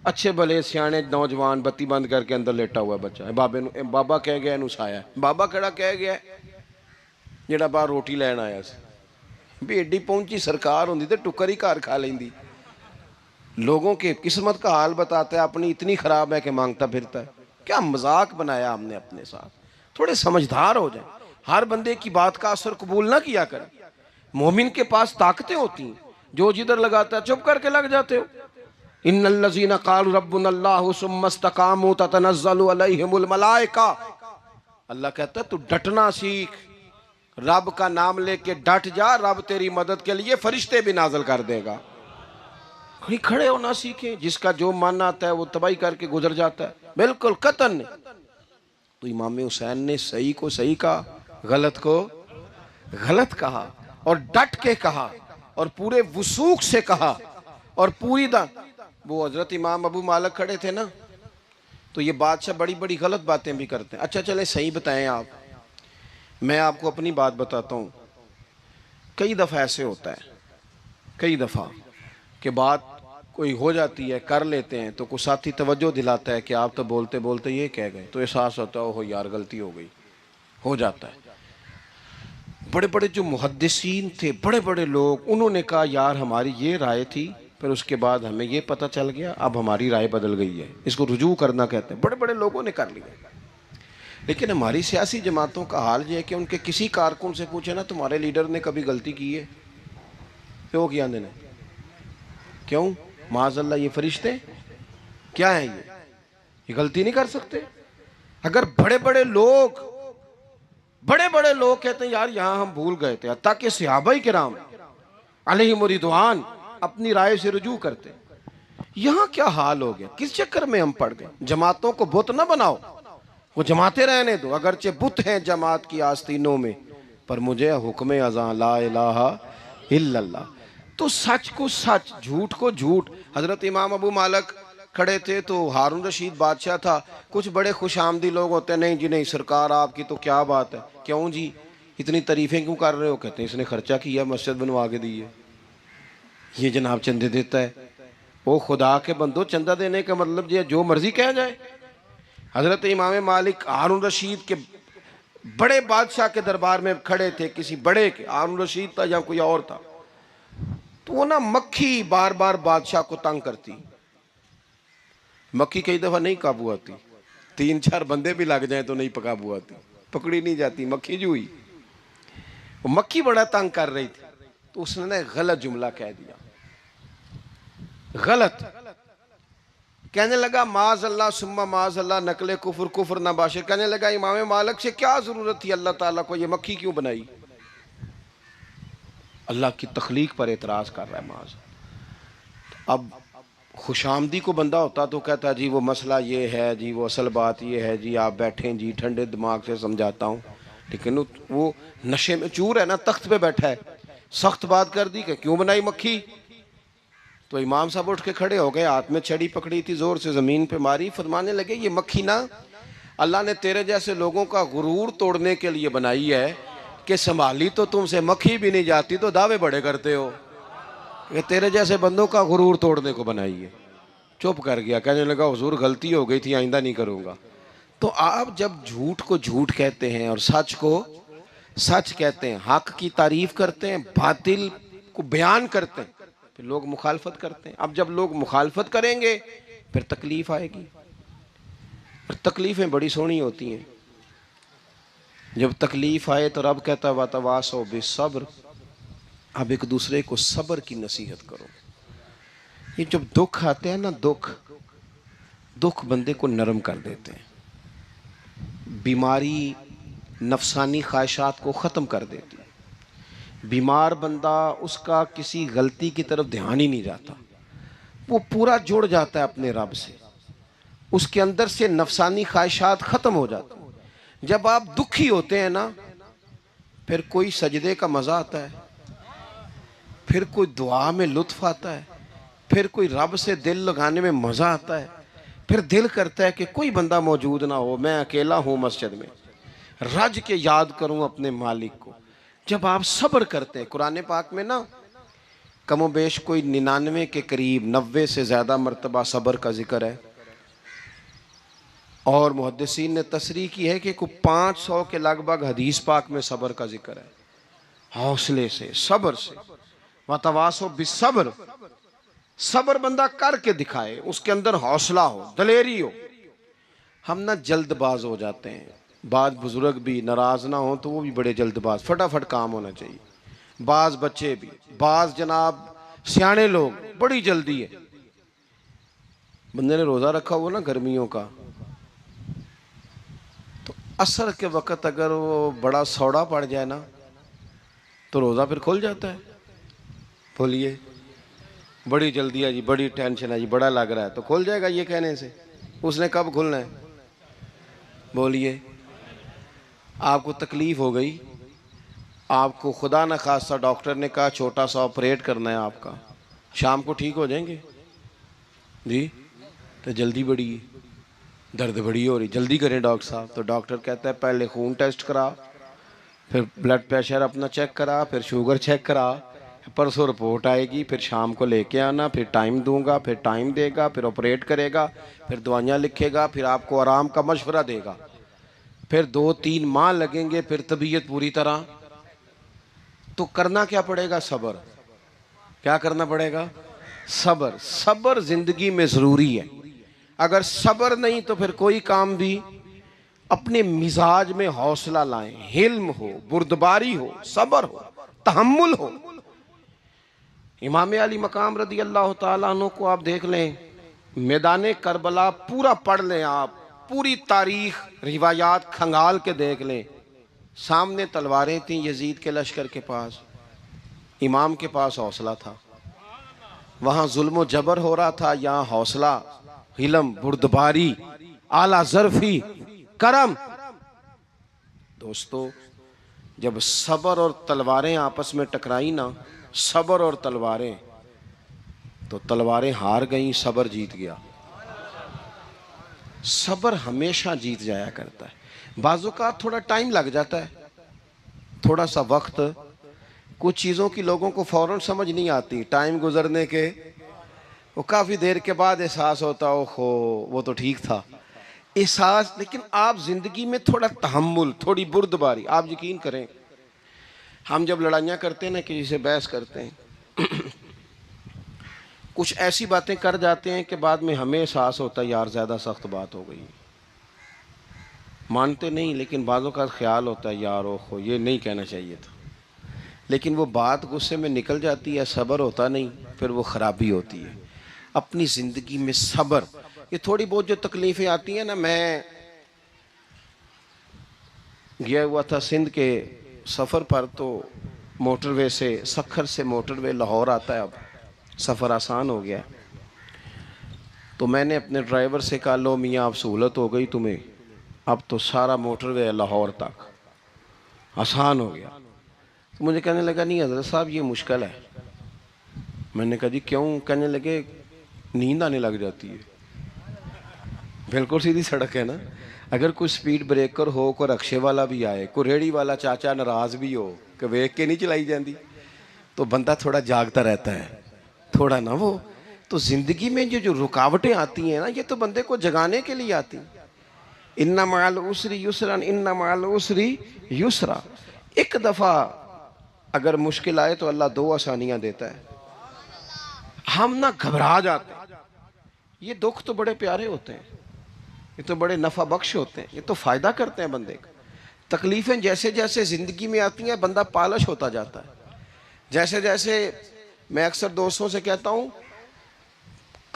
अच्छे भले सियाने नौजवान बत्ती बंद करके अंदर लेटा हुआ बच्चा है, बाबे नूं बाबा कह गया इनू साया है। बाबा केड़ा कह गया जेड़ा बाहर रोटी लैन आया सी? भी एडी पहुंची सरकार होंदी तो टुकर ही घर खा लेंदी। लोगों के किस्मत का हाल बताता है, अपनी इतनी खराब है कि मांगता फिरता है। क्या मजाक बनाया हमने अपने साथ। थोड़े समझदार हो जाए, हर बंदे की बात का असर कबूल ना किया करें। मोमिन के पास ताकतें होती हैं, जो जिधर लगाता है चुप करके लग जाते हो। इन्नल्लज़ीना क़ालू रब्बुनल्लाहु सुम्मा इस्तक़ामू ततनज़्ज़लु अलैहिमुल मलाइका। अल्लाह कहता है तू डटना सीख, रब का नाम लेके डट जा, रब तेरी मदद के लिए फरिश्ते भी नाज़िल कर देगा। कहीं खड़े होना सीखे, जिसका जो मन आता है वो तबाही करके गुजर जाता है, बिल्कुल कतन नहीं। तो इमाम हुसैन ने सही को सही कहा, गलत को गलत कहा, और डट के कहा, और पूरे वसूख से कहा, और पूरी वो हजरत इमाम अबू मालिक खड़े थे ना, तो ये बादशाह बड़ी बड़ी गलत बातें भी करते हैं। अच्छा चले सही बताएं आप, मैं आपको अपनी बात बताता हूँ। कई दफ़ा ऐसे होता है, कई दफ़ा के बात कोई हो जाती है, कर लेते हैं, तो कोई साथी तवज्जो दिलाता है कि आप तो बोलते बोलते ये कह गए, तो एहसास होता है ओहो यार गलती हो गई, हो जाता है। बड़े बड़े जो मुहद्दिसीन थे, बड़े बड़े लोग, उन्होंने कहा यार हमारी ये राय थी, फिर उसके बाद हमें ये पता चल गया, अब हमारी राय बदल गई है। इसको रुजू करना कहते हैं। बड़े बड़े लोगों ने कर लिया। लेकिन हमारी सियासी जमातों का हाल ये है कि उनके किसी कारकुन से पूछे ना तुम्हारे लीडर ने कभी गलती की है, तो किया ने क्यों? माज़अल्लाह ये फरिश्ते क्या है, ये गलती नहीं कर सकते। अगर बड़े बड़े लोग कहते हैं यार यहाँ हम भूल गए थे, ताकि सहाबाए किराम अलैहिम रिदवान अपनी राय से रुजू करते। यहाँ क्या हाल हो गया, किस चक्कर में हम पड़ गए? जमातों को बुत ना बनाओ, वो जमाते रहने दो, अगरचे बुत हैं जमात की आस्तीनों में, पर मुझे हुक्म अज़ां ला इलाहा इल्लल्लाह। तो सच को सच, झूठ को झूठ। हजरत इमाम अबू मालिक खड़े थे, तो हारून रशीद बादशाह था। कुछ बड़े खुश आमदी लोग होते हैं, नहीं जी नहीं सरकार आपकी तो क्या बात है, क्यों जी इतनी तारीफें क्यों कर रहे हो? कहते हैं इसने खर्चा किया, मस्जिद बनवा के दी है, ये जनाब चंदे देता है। वो खुदा के बंदो, चंदा देने का मतलब ये जो मर्जी कह जाए। हजरत इमाम मालिक हारून रशीद के बड़े बादशाह के दरबार में खड़े थे, किसी बड़े के, हारून रशीद था या कोई और था, तो तो वो ना मक्खी बार बार बादशाह को तंग करती। मक्खी कई दफा नहीं काबू आती, 3-4 बंदे भी लग जाए तो नहीं काबू आती, पकड़ी नहीं जाती, मक्खी जो हुई। वो मक्खी बड़ा तंग कर रही थी, तो उसने ना गलत जुमला कह दिया, गलत कहने लगा माज अल्लाह सुम्मा माज अल्लाह नकले कुफर कुफर ना बाशर। कहने लगा इमाम मालिक से क्या जरूरत थी अल्लाह ताला को ये मक्खी क्यों बनाई? अल्लाह की तख्लीक पर एतराज कर रहा है माज। अब खुशामदी को बंदा होता तो कहता जी वो मसला ये है जी, वो असल बात ये है जी, आप बैठें जी, ठंडे दिमाग से समझाता हूँ। लेकिन वो नशे में चूर है ना, तख्त पे बैठा है, सख्त बात कर दी कि क्यों बनाई मक्खी। तो इमाम साहब उठ के खड़े हो गए, हाथ में छड़ी पकड़ी थी, जोर से जमीन पे मारी, फरमाने लगे ये मक्खी ना अल्लाह ने तेरे जैसे लोगों का गुरूर तोड़ने के लिए बनाई है कि संभाली तो तुमसे मक्खी भी नहीं जाती, तो दावे बड़े करते हो कि तेरे जैसे बंदों का गुरूर तोड़ने को बनाई है। चुप कर गया, कहने लगा हुजूर गलती हो गई थी, आइंदा नहीं करूँगा। तो आप जब झूठ को झूठ कहते हैं और सच को सच कहते हैं, हक की तारीफ करते हैं, बातिल को बयान करते हैं, फिर लोग मुखालफत करते हैं। अब जब लोग मुखालफत करेंगे फिर तकलीफ आएगी, और तकलीफें बड़ी सोहनी होती हैं। जब तकलीफ आए तो रब कहता है वातवासो बिस्सब्र, अब एक दूसरे को सब्र की नसीहत करो। ये जब दुख आते हैं ना, दुख बंदे को नरम कर देते हैं, बीमारी नफसानी ख्वाहिशात को ख़त्म कर देती है। बीमार बंदा, उसका किसी गलती की तरफ ध्यान ही नहीं जाता, वो पूरा जुड़ जाता है अपने रब से, उसके अंदर से नफसानी ख्वाहिशात ख़त्म हो जाती हैं। जब आप दुखी होते हैं ना, फिर कोई सजदे का मज़ा आता है, फिर कोई दुआ में लुत्फ़ आता है, फिर कोई रब से दिल लगाने में मज़ा आता है, फिर दिल करता है कि कोई बंदा मौजूद ना हो, मैं अकेला हूँ मस्जिद में, रज के याद करूँ अपने मालिक को। जब आप सब्र करते हैं, कुरान पाक में ना कमोबेश कोई 99 के करीब 90 से ज़्यादा मरतबा सब्र का जिक्र है, और मुहद्दिसीन ने तसरीह की है कि कोई 500 के लगभग हदीस पाक में सब्र का जिक्र है। हौसले से, सब्र से, वतवासो बिस्सब्र, सब्र बंदा करके दिखाए, उसके अंदर हौसला हो, दलेरी हो। हम ना जल्दबाज हो जाते हैं, बाद बुजुर्ग भी नाराज ना हो तो वो भी बड़े जल्दबाज, फटाफट काम होना चाहिए, बाज बच्चे भी, बाज जनाब सियाने लोग, बड़ी जल्दी है। बंदे ने रोज़ा रखा हुआ ना गर्मियों का, तो असर के वक़्त अगर वो बड़ा सौड़ा पड़ जाए ना तो रोज़ा फिर खुल जाता है। बोलिए, बड़ी जल्दी है जी, बड़ी टेंशन है जी, बड़ा लग रहा है, तो खुल जाएगा ये कहने से। उसने कब खुलना है? बोलिए, आपको तकलीफ़ हो गई, आपको खुदा न खास्ता डॉक्टर ने कहा छोटा सा ऑपरेट करना है आपका, शाम को ठीक हो जाएंगे जी? तो जल्दी बड़ी है, दर्द बड़ी हो रही, जल्दी करें डॉक्टर साहब। तो डॉक्टर कहता है पहले खून टेस्ट करा, फिर ब्लड प्रेशर अपना चेक करा, फिर शुगर चेक करा, परसों रिपोर्ट आएगी, फिर शाम को लेके आना, फिर टाइम दूंगा, फिर टाइम देगा, फिर ऑपरेट करेगा, फिर दवाइयाँ लिखेगा, फिर आपको आराम का मशवरा देगा, फिर 2-3 माह लगेंगे, फिर तबीयत पूरी तरह। तो करना क्या पड़ेगा? सब्र। क्या करना पड़ेगा? सब्र। सब्र जिंदगी में ज़रूरी है। अगर सब्र नहीं तो फिर कोई काम भी, अपने मिजाज में हौसला लाएं, हिल्म हो, बुर्दबारी हो, सब्र हो, तहम्मुल हो। इमाम अली मकाम रदी अल्लाह ताला अन्हु को आप देख लें, मैदान करबला पूरा पढ़ लें आप, पूरी तारीख रिवायात खंगाल के देख लें। सामने तलवारें थीं यजीद के लश्कर के पास, इमाम के पास हौसला था। वहाँ जुल्म जबर हो रहा था, यहाँ हौसला, हिलम, बुर्दबारी, आला ज़र्फ़ी, करम। दोस्तों, जब सब्र और तलवारें आपस में टकराई ना, सब्र और तलवारें, तो तलवारें हार गईं, सब्र जीत गया। सब्र हमेशा जीत जाया करता है। बाज़ों का थोड़ा टाइम लग जाता है, थोड़ा सा वक्त, कुछ चीज़ों की लोगों को फ़ौरन समझ नहीं आती, टाइम गुजरने के वो काफ़ी देर के बाद एहसास होता है, ओहो वो तो ठीक था, एहसास। लेकिन आप ज़िंदगी में थोड़ा तहम्मुल, थोड़ी बुर्दबारी, आप यकीन करें, हम जब लड़ाइयाँ करते हैं ना, किसी से बहस करते हैं कुछ ऐसी बातें कर जाते हैं कि बाद में हमें एहसास होता है यार ज़्यादा सख्त बात हो गई। मानते नहीं, लेकिन बाज़ों का ख्याल होता है यार ओहो ये नहीं कहना चाहिए था, लेकिन वो बात गुस्से में निकल जाती है, सब्र होता नहीं, फिर वो ख़राबी होती है। अपनी ज़िंदगी में सब्र, ये थोड़ी बहुत जो तकलीफ़ें आती हैं ना, मैं गया हुआ था सिंध के सफ़र पर, तो मोटरवे से, सखर से मोटरवे लाहौर आता है, अब सफ़र आसान हो गया। तो मैंने अपने ड्राइवर से कहा लो मियाँ अब सहूलत हो गई तुम्हें, अब तो सारा मोटरवे लाहौर तक आसान हो गया। तो मुझे कहने लगा नहीं हज़रत साहब ये मुश्किल है। मैंने कहा जी क्यों? कहने लगे नींद आने लग जाती है। बिल्कुल सीधी सड़क है ना, अगर कोई स्पीड ब्रेकर हो, कोई रक्शे वाला भी आए, कोई रेहड़ी वाला चाचा नाराज़ भी हो कि वेख के नहीं चलाई जाती, तो बंदा थोड़ा जागता रहता है, थोड़ा ना वो। तो ज़िंदगी में जो रुकावटें आती हैं ना, ये तो बंदे को जगाने के लिए आती। इन्ना मअल उसरी युसरन, इन्ना मअल उसरी युसरा। एक दफ़ा अगर मुश्किल आए तो अल्लाह दो आसानियाँ देता है। हम ना घबरा जाते हैं। ये दुख तो बड़े प्यारे होते हैं, ये तो बड़े नफ़ा बख्श होते हैं, ये तो फ़ायदा करते हैं बंदे का। तकलीफ़ें जैसे जैसे ज़िंदगी में आती हैं बंदा पालिश होता जाता है। जैसे जैसे मैं अक्सर दोस्तों से कहता हूँ,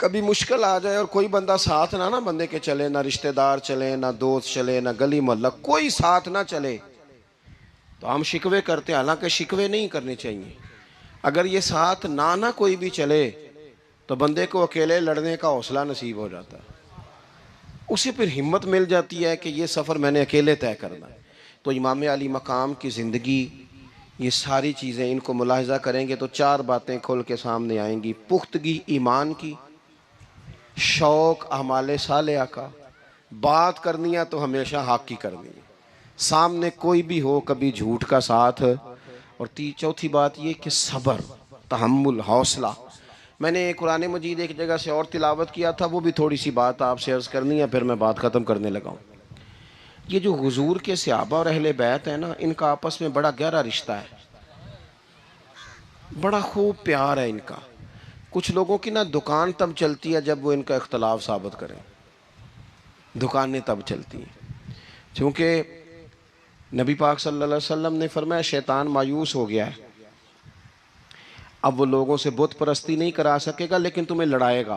कभी मुश्किल आ जाए और कोई बंदा साथ ना बंदे के चले, ना रिश्तेदार चले, ना दोस्त चले, ना गली मोहल्ला कोई साथ ना चले, तो हम शिकवे करते हैं। हालांकि शिकवे नहीं करने चाहिए। अगर ये साथ ना कोई भी चले तो बंदे को अकेले लड़ने का हौसला नसीब हो जाता है, उसे फिर हिम्मत मिल जाती है कि ये सफ़र मैंने अकेले तय करना है। तो इमाम अली मकाम की ज़िंदगी, ये सारी चीज़ें इनको मुलाहिज़ा करेंगे तो चार बातें खुल के सामने आएंगी। पुख्तगी ईमान की, शौक़ अमाले सालेहा का, बात करनी है तो हमेशा हक़ की करनी है, सामने कोई भी हो कभी झूठ का साथ, और चौथी बात ये कि सब्र, तहम्मुल, हौसला। मैंने कुरान मजीद एक जगह से और तिलावत किया था, वो भी थोड़ी सी बात आपसे अर्ज़ करनी है, फिर मैं बात ख़त्म करने लगा हूँ। ये जो हुजूर के सहाबा और अहले बैत है ना, इनका आपस में बड़ा गहरा रिश्ता है, बड़ा खूब प्यार है इनका। कुछ लोगों की ना दुकान तब चलती है जब वो इनका इख्तलाफ साबित करें, दुकानें तब चलती हैं। क्योंकि नबी पाक सल्लल्लाहु अलैहि वसल्लम ने फरमाया शैतान मायूस हो गया है, अब वो लोगों से बुत परस्ती नहीं करा सकेगा लेकिन तुम्हें लड़ाएगा।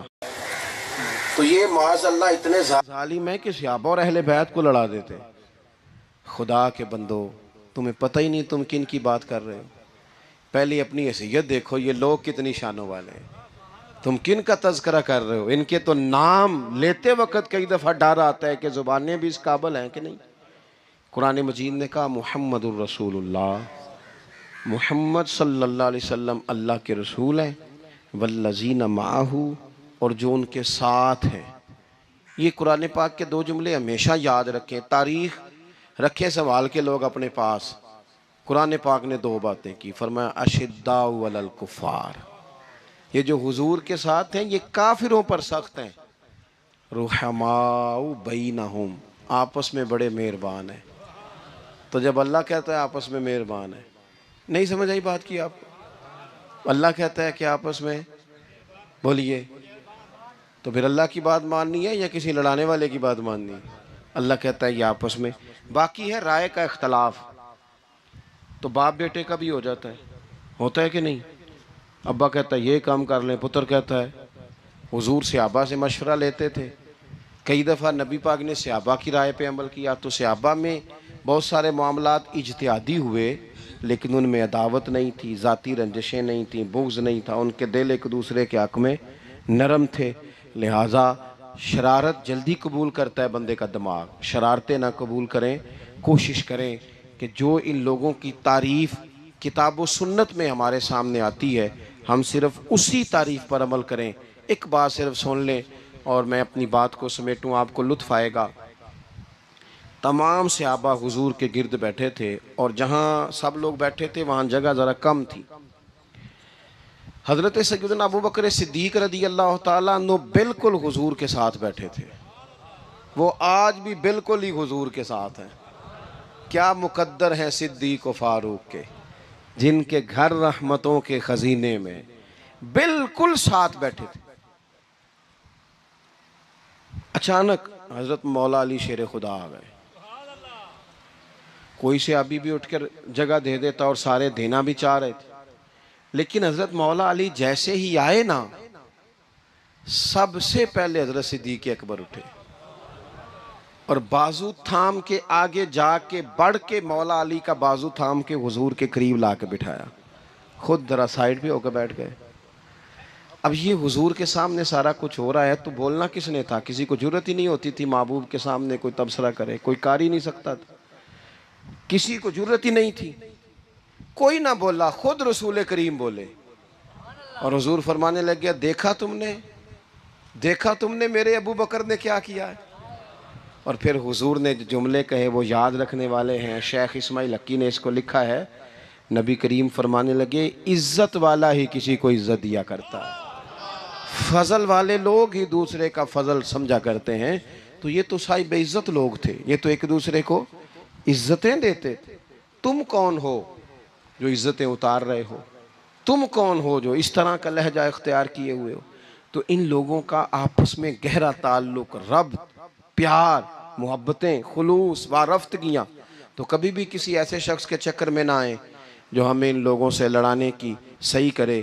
तो ये माज़अल्लाह इतने ज़ालिम है कि सहाबा और अहले बैत को लड़ा देते। खुदा के बंदो, तुम्हें पता ही नहीं तुम किन की बात कर रहे हो। पहले अपनी हैसियत देखो, ये लोग कितनी शानों वाले हैं, तुम किन का तज़किरा कर रहे हो। इनके तो नाम लेते वक्त कई दफ़ा डर आता है कि ज़ुबानें भी इस काबिल हैं कि नहीं। कुरान मजीद ने कहा मुहम्मदुर रसूलुल्लाह, मुहम्मद सल्लल्लाहु अलैहि वसल्लम अल्लाह के रसूल हैं, वल्लज़ीना माहू, और जो उनके साथ हैं। ये कुरान पाक के दो जुमले हमेशा याद रखें, तारीख़ रखें संभाल के लोग अपने पास। कुरान पाक ने दो बातें की, फरमाया अशिद्दाउ अलल कुफ़ार, ये जो हुजूर के साथ हैं ये काफिरों पर सख्त हैं, रुहमाउ बैनहुम, आपस में बड़े मेहरबान हैं। तो जब अल्लाह कहता है आपस में मेहरबान है, नहीं समझ आई बात की आपको? अल्लाह कहता है कि आपस में, बोलिए, तो फिर अल्लाह की बात माननी है या किसी लड़ाने वाले की बात माननी है? अल्लाह कहता है ये आपस में। बाकी है राय का इख्तलाफ, तो बाप बेटे का भी हो जाता है, होता है कि नहीं। अब्बा कहता है ये काम कर लें, पुत्र कहता है। हुजूर सहाबा से मशवरा लेते थे, कई दफ़ा नबी पाक ने सहाबा की राय पे अमल किया, तो सहाबा में बहुत सारे मामलात इज्तिहादी हुए, लेकिन उनमें अदावत नहीं थी, ज़ाती रंजिशें नहीं थी, बुग़्ज़ नहीं था, उनके दिल एक दूसरे के हक़ में नरम थे। लिहाजा शरारत जल्दी कबूल करता है बंदे का दिमाग, शरारतें ना कबूल करें। कोशिश करें कि जो इन लोगों की तारीफ़ किताब व सुन्नत में हमारे सामने आती है, हम सिर्फ़ उसी तारीफ़ पर अमल करें। एक बात सिर्फ सुन लें और मैं अपनी बात को समेटूँ, आपको लुत्फ़ आएगा। तमाम सहाबा हुजूर के गिर्द बैठे थे, और जहाँ सब लोग बैठे थे वहाँ जगह ज़रा कम थी। हज़रत सय्यदना अबू बकर सिद्दीक़ रज़ी अल्लाह ताला अन्हु बिल्कुल हुजूर के साथ बैठे थे, वो आज भी बिल्कुल ही हुजूर के साथ हैं। क्या मुकद्दर हैं सिद्दीक़ व फ़ारूक के, जिनके घर रहमतों के ख़ज़ीने में बिल्कुल साथ बैठे थे। अचानक हजरत मौला अली शेर खुदा आ गए। कोई से अभी भी उठकर जगह दे देता और सारे देना भी चाह रहे थे, लेकिन हजरत मौला अली जैसे ही आए ना, सबसे पहले हजरत सिद्दीक अकबर उठे और बाजू थाम के आगे जाके बढ़ के मौला अली का बाजू थाम के हुजूर के करीब ला के बिठाया, खुद जरा साइड पे होकर बैठ गए। अब ये हुजूर के सामने सारा कुछ हो रहा है तो बोलना किसने था? किसी को जरूरत ही नहीं होती थी महबूब के सामने कोई तबसरा करे, कोई कर ही नहीं सकता था, किसी को जरूरत ही नहीं थी। कोई ना बोला, खुद रसूल करीम बोले और हुजूर फरमाने लग गया, देखा तुमने मेरे अबू बकर ने क्या किया है। और फिर हुजूर ने जो जुमले कहे वो याद रखने वाले हैं। शेख इस्माइल हक्की ने इसको लिखा है। नबी करीम फरमाने लगे, इज्जत वाला ही किसी को इज्जत दिया करता है, फजल वाले लोग ही दूसरे का फजल समझा करते हैं। तो ये तो साहिब बेइज्जत लोग थे, ये तो एक दूसरे को इज्जतें देते थे। तुम कौन हो जो इज्जतें उतार रहे हो? तुम कौन हो जो इस तरह का लहजा इख्तियार किए हुए हो? तो इन लोगों का आपस में गहरा ताल्लुक, रब, प्यार, मोहब्बतें, खुलूस वारफ्तगियाँ। तो कभी भी किसी ऐसे शख्स के चक्कर में ना आए जो हमें इन लोगों से लड़ाने की सही करे।